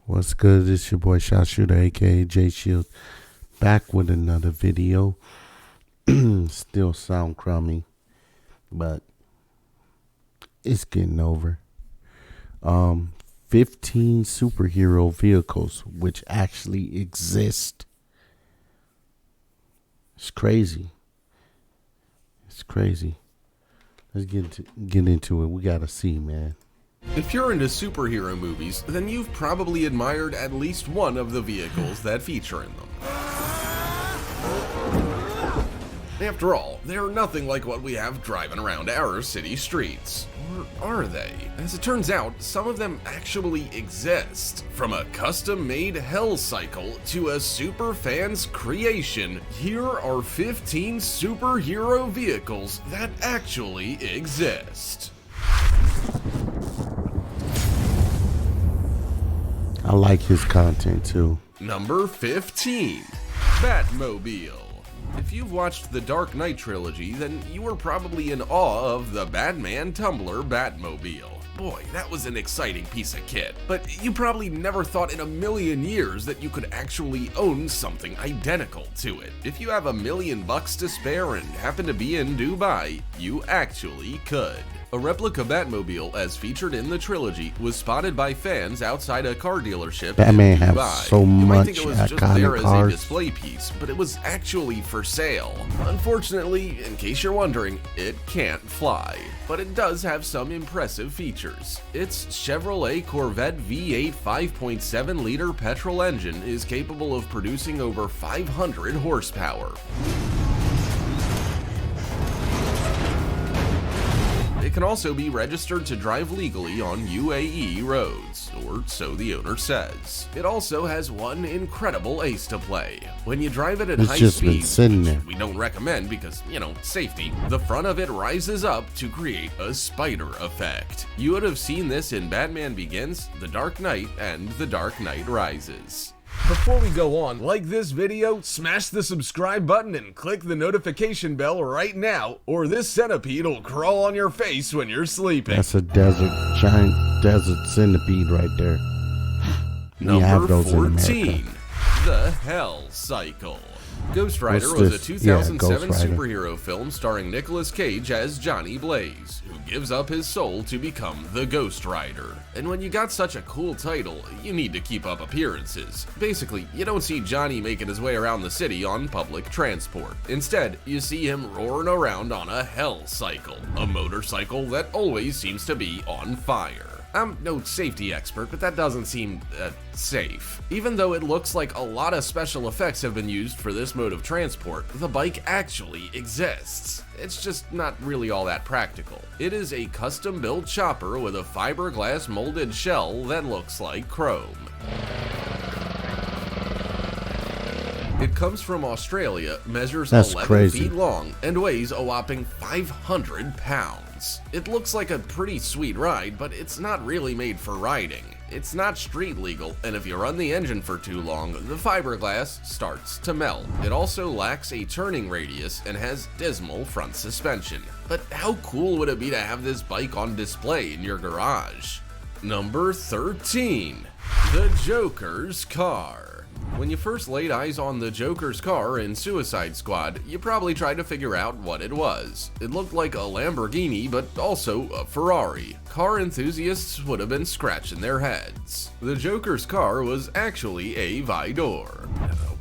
What's good? It's your boy Shot Shooter, aka J Shield, back with another video. Still sound crummy, but it's getting over. 15 superhero vehicles which actually exist. It's crazy. It's crazy. Let's get into it. We gotta see, man. If you're into superhero movies, then you've probably admired at least one of the vehicles that feature in them. After all, they're nothing like what we have driving around our city streets. Or are they? As it turns out, some of them actually exist. From a custom-made Hell Cycle to a superfan's creation, here are 15 superhero vehicles that actually exist. I like his content too. Number 15, Batmobile. If you've watched the Dark Knight trilogy, then you were probably in awe of the Batman Tumbler Batmobile. Boy, that was an exciting piece of kit. But you probably never thought in a million years that you could actually own something identical to it. If you have $1 million to spare and happen to be in Dubai, you actually could. A replica Batmobile, as featured in the trilogy, was spotted by fans outside a car dealership Batman in Dubai. has so You might much think it was just there iconic as a cars. display piece, but it was actually for sale. Unfortunately, in case you're wondering, it can't fly, but it does have some impressive features. Its Chevrolet Corvette V8 5.7-liter petrol engine is capable of producing over 500 horsepower. It can also be registered to drive legally on UAE roads, or so the owner says. It also has one incredible ace to play. When you drive it at It's high just been speeds, sitting there. which we don't recommend because, safety, the front of it rises up to create a spider effect. You would have seen this in Batman Begins, The Dark Knight, and The Dark Knight Rises. Before we go on, like this video, smash the subscribe button and click the notification bell right now, or this centipede will crawl on your face when you're sleeping. That's a giant desert centipede right there. We have Number those in 14, America. The Hell Cycle. Ghost Rider What's was a this? Yeah, 2007 Ghost Rider. superhero film starring Nicolas Cage as Johnny Blaze, who gives up his soul to become the Ghost Rider. And when you got such a cool title, you need to keep up appearances. Basically, you don't see Johnny making his way around the city on public transport. Instead, you see him roaring around on a Hell Cycle, a motorcycle that always seems to be on fire. I'm no safety expert, but that doesn't seem safe. Even though it looks like a lot of special effects have been used for this mode of transport, the bike actually exists. It's just not really all that practical. It is a custom-built chopper with a fiberglass molded shell that looks like chrome. It comes from Australia, measures That's 11 crazy. feet long, and weighs a whopping 500 pounds. It looks like a pretty sweet ride, but it's not really made for riding. It's not street legal, and if you run the engine for too long, the fiberglass starts to melt. It also lacks a turning radius and has dismal front suspension. But how cool would it be to have this bike on display in your garage? Number 13, the Joker's Car. When you first laid eyes on the Joker's car in Suicide Squad, you probably tried to figure out what it was. It looked like a Lamborghini, but also a Ferrari. Car enthusiasts would have been scratching their heads. The Joker's car was actually a Vidor.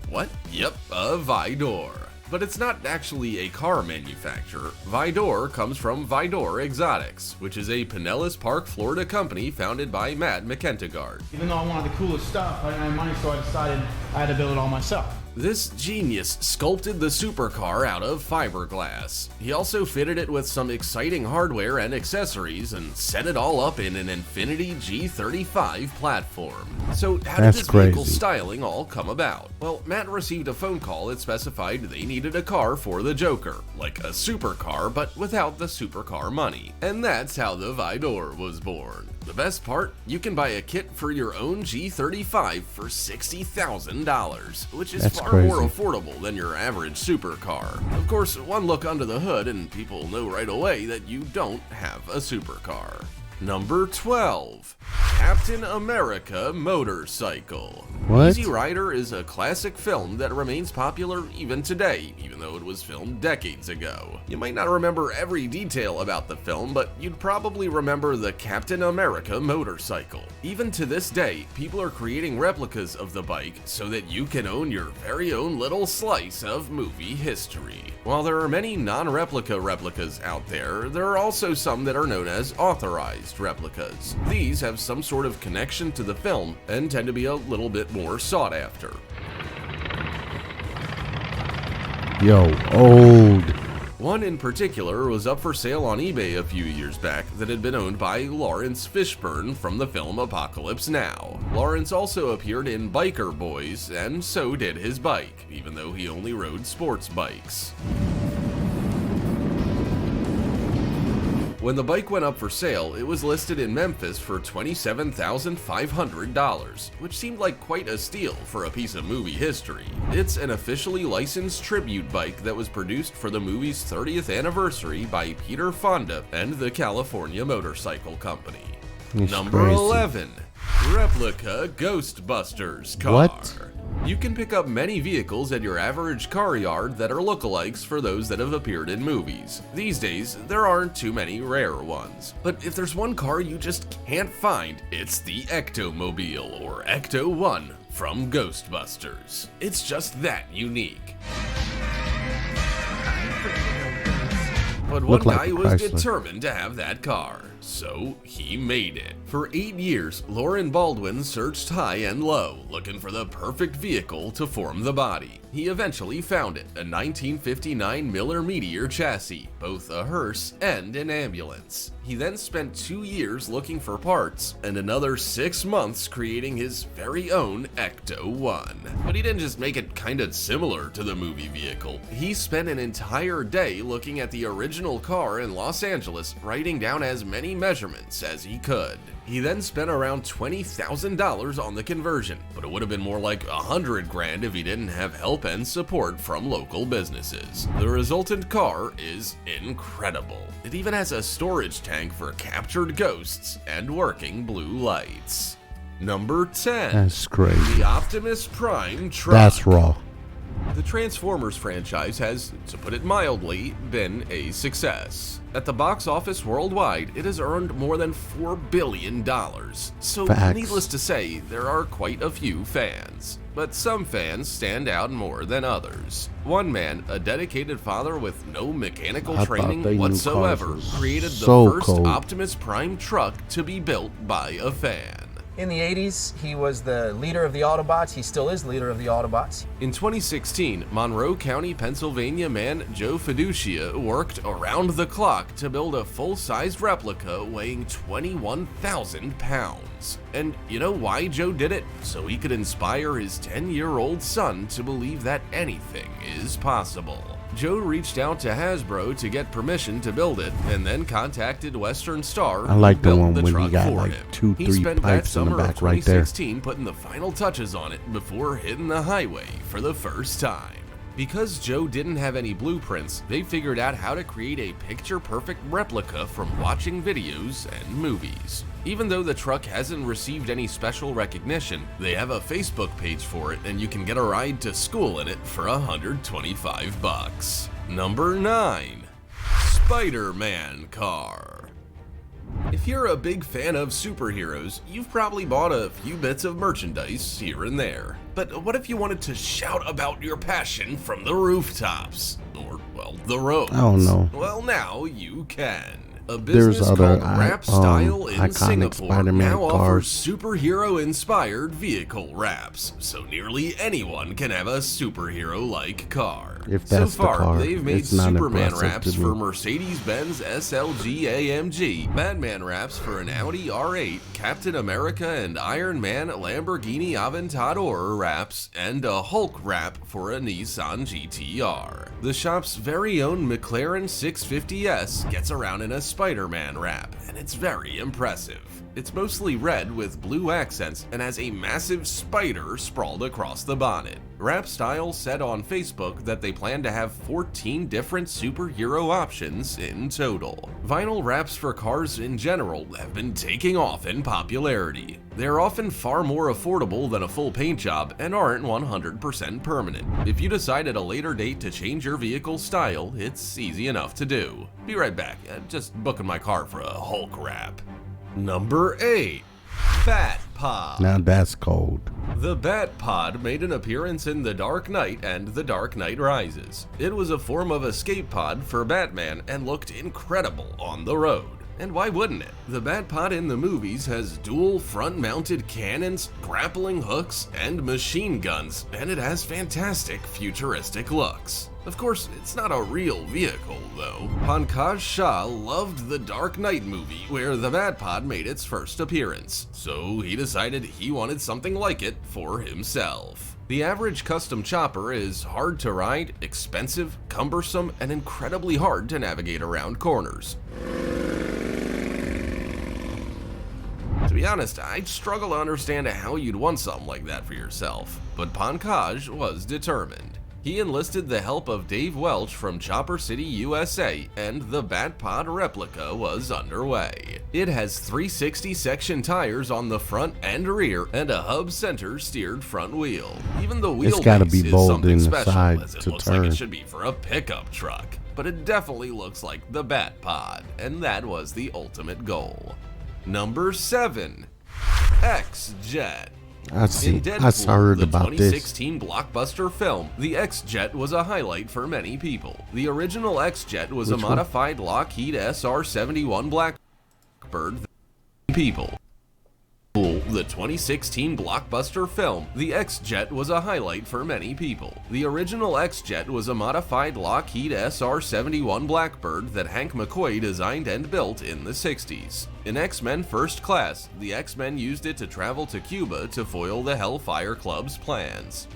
What? Yep, a Vidor. But it's not actually a car manufacturer. Vidor comes from Vidor Exotics, which is a Pinellas Park, Florida company founded by Matt McKentigard. Even though I wanted the coolest stuff, I didn't have money, so I decided I had to build it all myself. This genius sculpted the supercar out of fiberglass. He also fitted it with some exciting hardware and accessories and set it all up in an Infiniti G35 platform. So how did That's this vehicle crazy. styling all come about? Well, Matt received a phone call that specified they needed a car for the Joker, like a supercar but without the supercar money. And that's how the Vidor was born. The best part? You can buy a kit for your own G35 for $60,000, which is That's far crazy. more affordable than your average supercar. Of course, one look under the hood and people know right away that you don't have a supercar. Number 12. Captain America Motorcycle. What? Easy Rider is a classic film that remains popular even today, even though it was filmed decades ago. You might not remember every detail about the film, but you'd probably remember the Captain America motorcycle. Even to this day, people are creating replicas of the bike so that you can own your very own little slice of movie history. While there are many non-replica replicas out there are also some that are known as authorized replicas. These have some sort of connection to the film and tend to be a little bit more sought after. Yo, old. One in particular was up for sale on eBay a few years back that had been owned by Lawrence Fishburne from the film Apocalypse Now. Lawrence also appeared in Biker Boys, and so did his bike, even though he only rode sports bikes. When the bike went up for sale, it was listed in Memphis for $27,500, which seemed like quite a steal for a piece of movie history. It's an officially licensed tribute bike that was produced for the movie's 30th anniversary by Peter Fonda and the California Motorcycle Company. It's Number crazy. 11. Replica Ghostbusters car. What? You can pick up many vehicles at your average car yard that are lookalikes for those that have appeared in movies. These days, there aren't too many rare ones. But if there's one car you just can't find, it's the Ectomobile, or Ecto-1, from Ghostbusters. It's just that unique. But one Looked like guy a was Chrysler. determined to have that car, so he made it. For 8 years, Lauren Baldwin searched high and low, looking for the perfect vehicle to form the body. He eventually found it, a 1959 Miller Meteor chassis, both a hearse and an ambulance. He then spent 2 years looking for parts, and another 6 months creating his very own Ecto-1. But he didn't just make it kinda similar to the movie vehicle. He spent an entire day looking at the original car in Los Angeles, writing down as many measurements as he could. He then spent around $20,000 on the conversion, but it would have been more like $100,000 if he didn't have help and support from local businesses. The resultant car is incredible. It even has a storage tank for captured ghosts and working blue lights. Number 10. That's crazy. The Optimus Prime truck. That's raw. The Transformers franchise has, to put it mildly, been a success. At the box office worldwide, it has earned more than $4 billion. So, Facts. needless to say, there are quite a few fans. But some fans stand out more than others. One man, a dedicated father with no mechanical I thought training they knew whatsoever, cars was created the so first cold. Optimus Prime truck to be built by a fan. In the 80s, he was the leader of the Autobots. He still is leader of the Autobots. In 2016, Monroe County, Pennsylvania man Joe Fiducia worked around the clock to build a full-sized replica weighing 21,000 pounds. And you know why Joe did it? So he could inspire his 10-year-old son to believe that anything is possible. Joe reached out to Hasbro to get permission to build it, and then contacted Western Star, I like who the built one the when you truck got for like him. 2, He 3 spent that pipes in the summer of back right there. 2016 putting the final touches on it before hitting the highway for the first time. Because Joe didn't have any blueprints, they figured out how to create a picture-perfect replica from watching videos and movies. Even though the truck hasn't received any special recognition, they have a Facebook page for it, and you can get a ride to school in it for $125. Number 9. Spider-Man car. If you're a big fan of superheroes, you've probably bought a few bits of merchandise here and there. But what if you wanted to shout about your passion from the rooftops? Or, well, the roads? I don't know. Well, now you can. A There's business other, called Wrap Style in iconic Singapore Spider-Man now offers cars. superhero-inspired vehicle wraps, so nearly anyone can have a superhero-like car. If that's so the far, car, they've made it's not Superman impressive wraps to for me. Mercedes-Benz SLG AMG, Batman wraps for an Audi R8, Captain America and Iron Man Lamborghini Aventador wraps, and a Hulk wrap for a Nissan GTR. The shop's very own McLaren 650S gets around in a Spider-Man wrap, and it's very impressive. It's mostly red with blue accents and has a massive spider sprawled across the bonnet. Wrap Style said on Facebook that they plan to have 14 different superhero options in total. Vinyl wraps for cars in general have been taking off in popularity. They're often far more affordable than a full paint job and aren't 100% permanent. If you decide at a later date to change your vehicle's style, it's easy enough to do. Be right back, just booking my car for a Hulk wrap. Number 8. Bat Pod. Now that's cold. The Bat Pod made an appearance in The Dark Knight and The Dark Knight Rises. It was a form of escape pod for Batman and looked incredible on the road. And why wouldn't it? The Bat Pod in the movies has dual front-mounted cannons, grappling hooks, and machine guns, and it has fantastic futuristic looks. Of course, it's not a real vehicle, though. Pankaj Shah loved the Dark Knight movie, where the Bat Pod made its first appearance, so he decided he wanted something like it for himself. The average custom chopper is hard to ride, expensive, cumbersome, and incredibly hard to navigate around corners. To be honest, I'd struggle to understand how you'd want something like that for yourself, but Pankaj was determined. He enlisted the help of Dave Welch from Chopper City, USA, and the Bat Pod replica was underway. It has 360 section tires on the front and rear and a hub center steered front wheel. Even the gotta wheelbase be is bold something in the special, side as it to looks like turn. it should be for a pickup truck. But it definitely looks like the Bat Pod, and that was the ultimate goal. Number 7. X-Jet. I see. In Deadpool, I heard the about this. 2016 blockbuster film, the X-Jet was a highlight for many people. The original X-Jet was Which a one? modified Lockheed SR-71 Blackbird. People. The 2016 blockbuster film, the X-Jet was a highlight for many people. The original X-Jet was a modified Lockheed SR-71 Blackbird that Hank McCoy designed and built in the 60s. In X-Men First Class, the X-Men used it to travel to Cuba to foil the Hellfire Club's plans.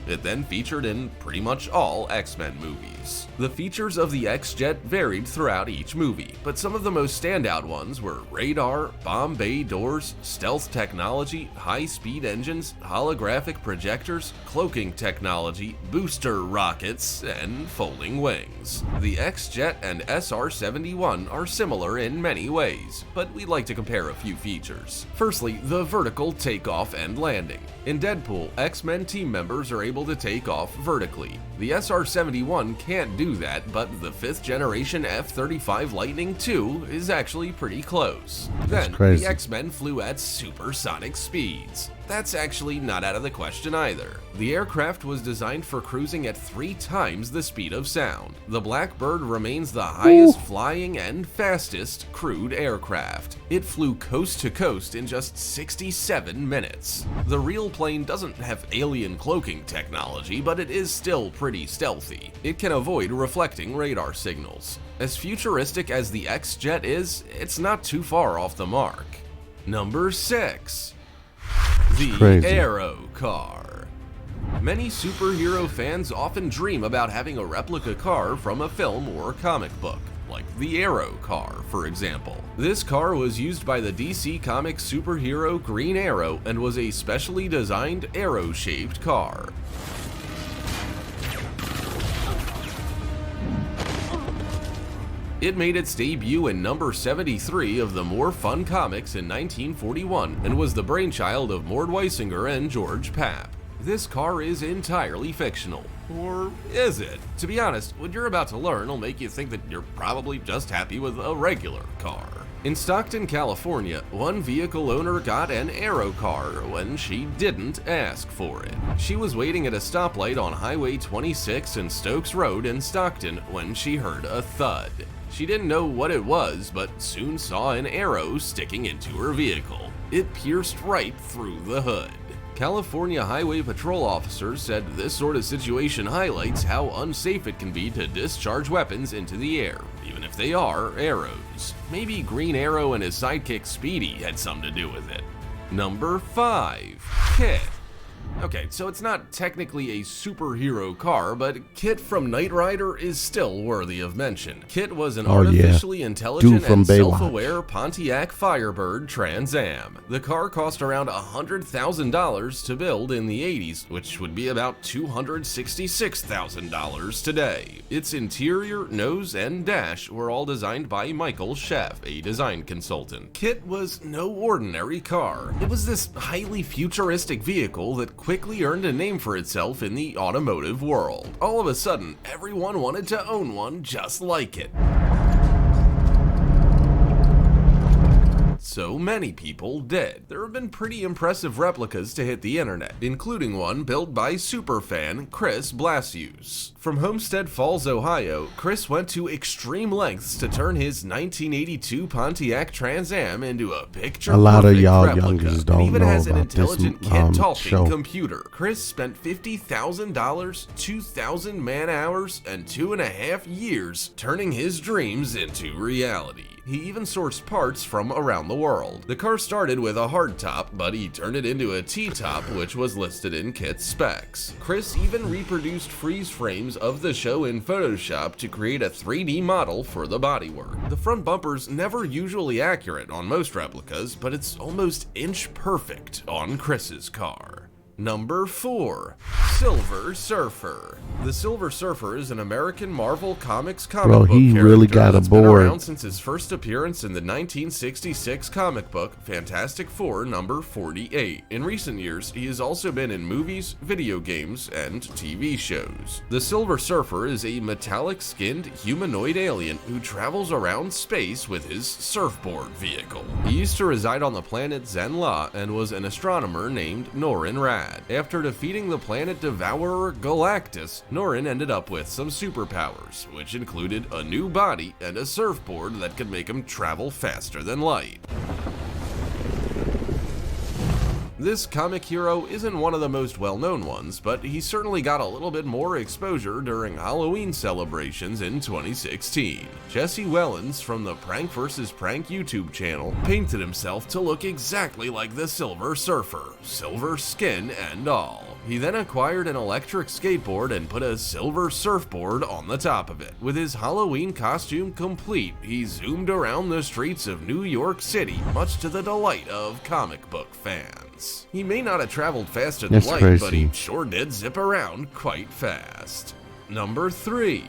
It then featured in pretty much all X-Men movies. The features of the X-Jet varied throughout each movie, but some of the most standout ones were radar, bomb bay doors, stealth technology, high-speed engines, holographic projectors, cloaking technology, booster rockets, and folding wings. The X-Jet and SR-71 are similar in many ways, but we'd like to compare a few features. Firstly, the vertical takeoff and landing. In Deadpool, X-Men team members are able to take off vertically. The SR-71 can't do that, but the 5th generation F-35 Lightning II is actually pretty close. Then, crazy. the X-Men flew at supersonic speeds. That's actually not out of the question either. The aircraft was designed for cruising at 3 times the speed of sound. The Blackbird remains the highest flying and fastest crewed aircraft. It flew coast to coast in just 67 minutes. The real plane doesn't have alien cloaking technology, but it is still pretty stealthy. It can avoid reflecting radar signals. As futuristic as the X-Jet is, it's not too far off the mark. Number 6. The Crazy. Aero Car. Many superhero fans often dream about having a replica car from a film or comic book, like the Aero Car, for example. This car was used by the DC Comics superhero Green Arrow and was a specially designed arrow-shaped car. It made its debut in number 73 of the More Fun comics in 1941 and was the brainchild of Mort Weisinger and George Papp. This car is entirely fictional. Or is it? To be honest, what you're about to learn will make you think that you're probably just happy with a regular car. In Stockton, California, one vehicle owner got an Aero car when she didn't ask for it. She was waiting at a stoplight on Highway 26 and Stokes Road in Stockton when she heard a thud. She didn't know what it was, but soon saw an arrow sticking into her vehicle. It pierced right through the hood. California Highway Patrol officers said this sort of situation highlights how unsafe it can be to discharge weapons into the air, even if they are arrows. Maybe Green Arrow and his sidekick Speedy had something to do with it. Number 5. KITT. Okay, so it's not technically a superhero car, but KITT from Knight Rider is still worthy of mention. KITT was an artificially intelligent from and Baywatch. self-aware Pontiac Firebird Trans Am. The car cost around $100,000 to build in the 80s, which would be about $266,000 today. Its interior, nose, and dash were all designed by Michael Sheff, a design consultant. KITT was no ordinary car. It was this highly futuristic vehicle that quickly earned a name for itself in the automotive world. All of a sudden, everyone wanted to own one just like it. So many people did. There have been pretty impressive replicas to hit the internet, including one built by superfan Chris Blasius. From Homestead Falls, Ohio, Chris went to extreme lengths to turn his 1982 Pontiac Trans Am into a picture-perfect A lot of y'all replica. youngins It don't even know has an about this intelligent kid-talking show. computer. Chris spent $50,000, 2,000 man-hours, and 2.5 years turning his dreams into reality. He even sourced parts from around the world. The car started with a hardtop, but he turned it into a T-top, which was listed in KITT's specs. Chris even reproduced freeze frames of the show in Photoshop to create a 3D model for the bodywork. The front bumper's never usually accurate on most replicas, but it's almost inch perfect on Chris's car. Number 4. Silver Surfer. The Silver Surfer is an American Marvel Comics comic book he character really got that's been aboard. around since his first appearance in the 1966 comic book Fantastic Four number 48. In recent years, he has also been in movies, video games, and TV shows. The Silver Surfer is a metallic-skinned humanoid alien who travels around space with his surfboard vehicle. He used to reside on the planet Zenla and was an astronomer named Norrin Radd. After defeating the planet devourer Galactus, Norrin ended up with some superpowers, which included a new body and a surfboard that could make him travel faster than light. This comic hero isn't one of the most well-known ones, but he certainly got a little bit more exposure during Halloween celebrations in 2016. Jesse Wellens from the Prank vs. Prank YouTube channel painted himself to look exactly like the Silver Surfer, silver skin and all. He then acquired an electric skateboard and put a silver surfboard on the top of it. With his Halloween costume complete, he zoomed around the streets of New York City, much to the delight of comic book fans. He may not have traveled faster than That's light, crazy. but he sure did zip around quite fast. Number 3.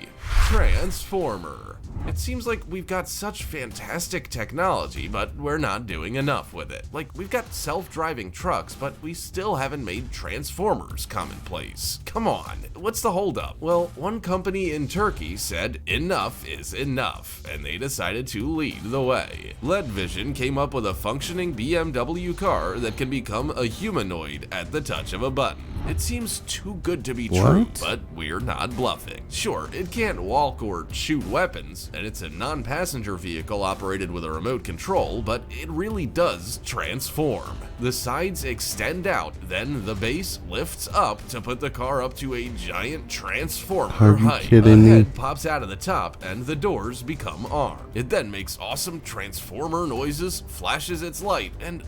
Transformer. It seems like we've got such fantastic technology, but we're not doing enough with it. Like, we've got self-driving trucks, but we still haven't made Transformers commonplace. Come on, what's the holdup? Well, one company in Turkey said enough is enough, and they decided to lead the way. LED Vision came up with a functioning BMW car that can become a humanoid at the touch of a button. It seems too good to be true, What? but we're not bluffing. Sure, it can't walk or shoot weapons, and it's a non-passenger vehicle operated with a remote control, but it really does transform. The sides extend out, then the base lifts up to put the car up to a giant transformer Are you height. kidding A me? head pops out of the top, and the doors become armed. It then makes awesome transformer noises, flashes its light, and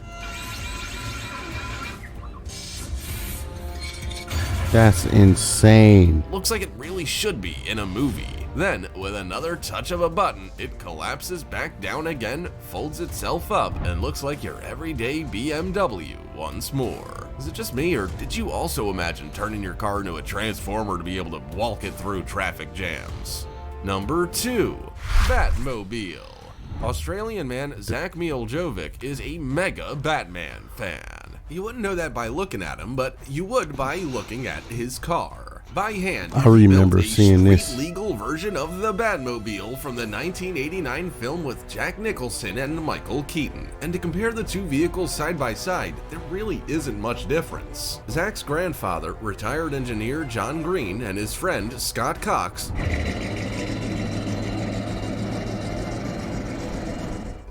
That's insane. looks like it really should be in a movie. Then, with another touch of a button, it collapses back down again, folds itself up, and looks like your everyday BMW once more. Is it just me, or did you also imagine turning your car into a transformer to be able to walk it through traffic jams? Number 2. Batmobile. Australian man Zach Mieljovic is a mega Batman fan. You wouldn't know that by looking at him, but you would by looking at his car. By hand, I he remember built a seeing this. street-legal version of the Batmobile from the 1989 film with Jack Nicholson and Michael Keaton. And to compare the two vehicles side by side, there really isn't much difference. Zach's grandfather, retired engineer John Green, and his friend Scott Cox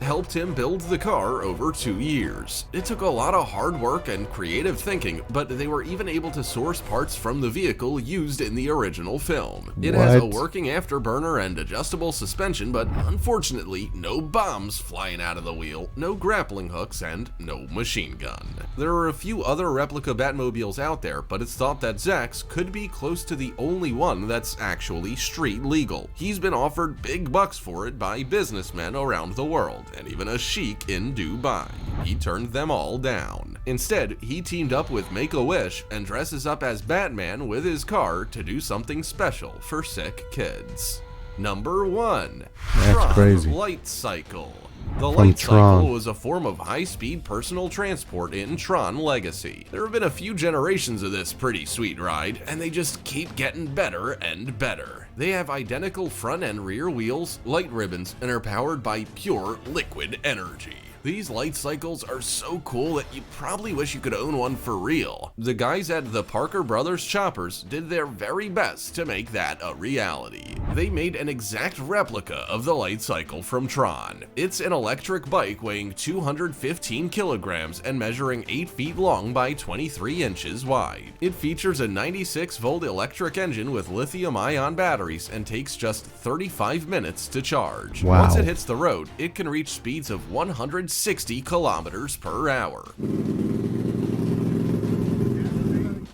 helped him build the car over 2 years. It took a lot of hard work and creative thinking, but they were even able to source parts from the vehicle used in the original film. It has a What? working afterburner and adjustable suspension, but unfortunately, no bombs flying out of the wheel, no grappling hooks, and no machine gun. There are a few other replica Batmobiles out there, but it's thought that Zack's could be close to the only one that's actually street legal. He's been offered big bucks for it by businessmen around the world, and even a sheik in Dubai. He turned them all down. Instead, he teamed up with Make-A-Wish and dresses up as Batman with his car to do something special for sick kids. Number 1. That's Tron crazy. Light Cycle. The From Light Tron. Cycle was a form of high-speed personal transport in Tron Legacy. There have been a few generations of this pretty sweet ride, and they just keep getting better and better. They have identical front and rear wheels, light ribbons, and are powered by pure liquid energy. These light cycles are so cool that you probably wish you could own one for real. The guys at the Parker Brothers Choppers did their very best to make that a reality. They made an exact replica of the light cycle from Tron. It's an electric bike weighing 215 kilograms and measuring 8 feet long by 23 inches wide. It features a 96-volt electric engine with lithium-ion batteries and takes just 35 minutes to charge. Wow. Once it hits the road, it can reach speeds of 160 kilometers per hour.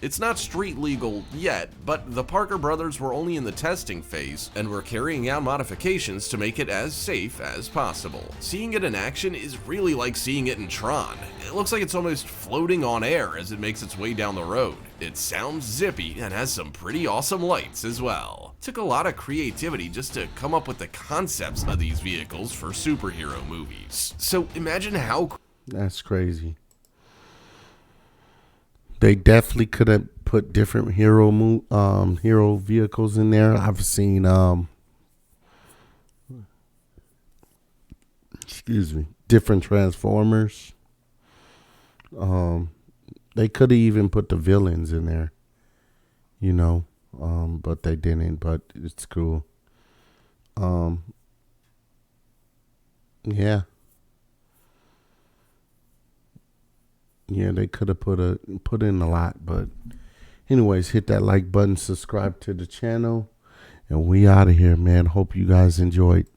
It's not street legal yet, but the Parker brothers were only in the testing phase and were carrying out modifications to make it as safe as possible. Seeing it in action is really like seeing it in Tron. It looks like it's almost floating on air as it makes its way down the road. It sounds zippy and has some pretty awesome lights as well. It took a lot of creativity just to come up with the concepts of these vehicles for superhero movies. So imagine how That's crazy. They definitely could have put different hero vehicles in there. I've seen different Transformers. They could have even put the villains in there, but they didn't. But it's cool. Yeah. Yeah, they could have put in a lot, but anyways, hit that like button, subscribe to the channel, and we out of here, man. Hope you guys enjoyed.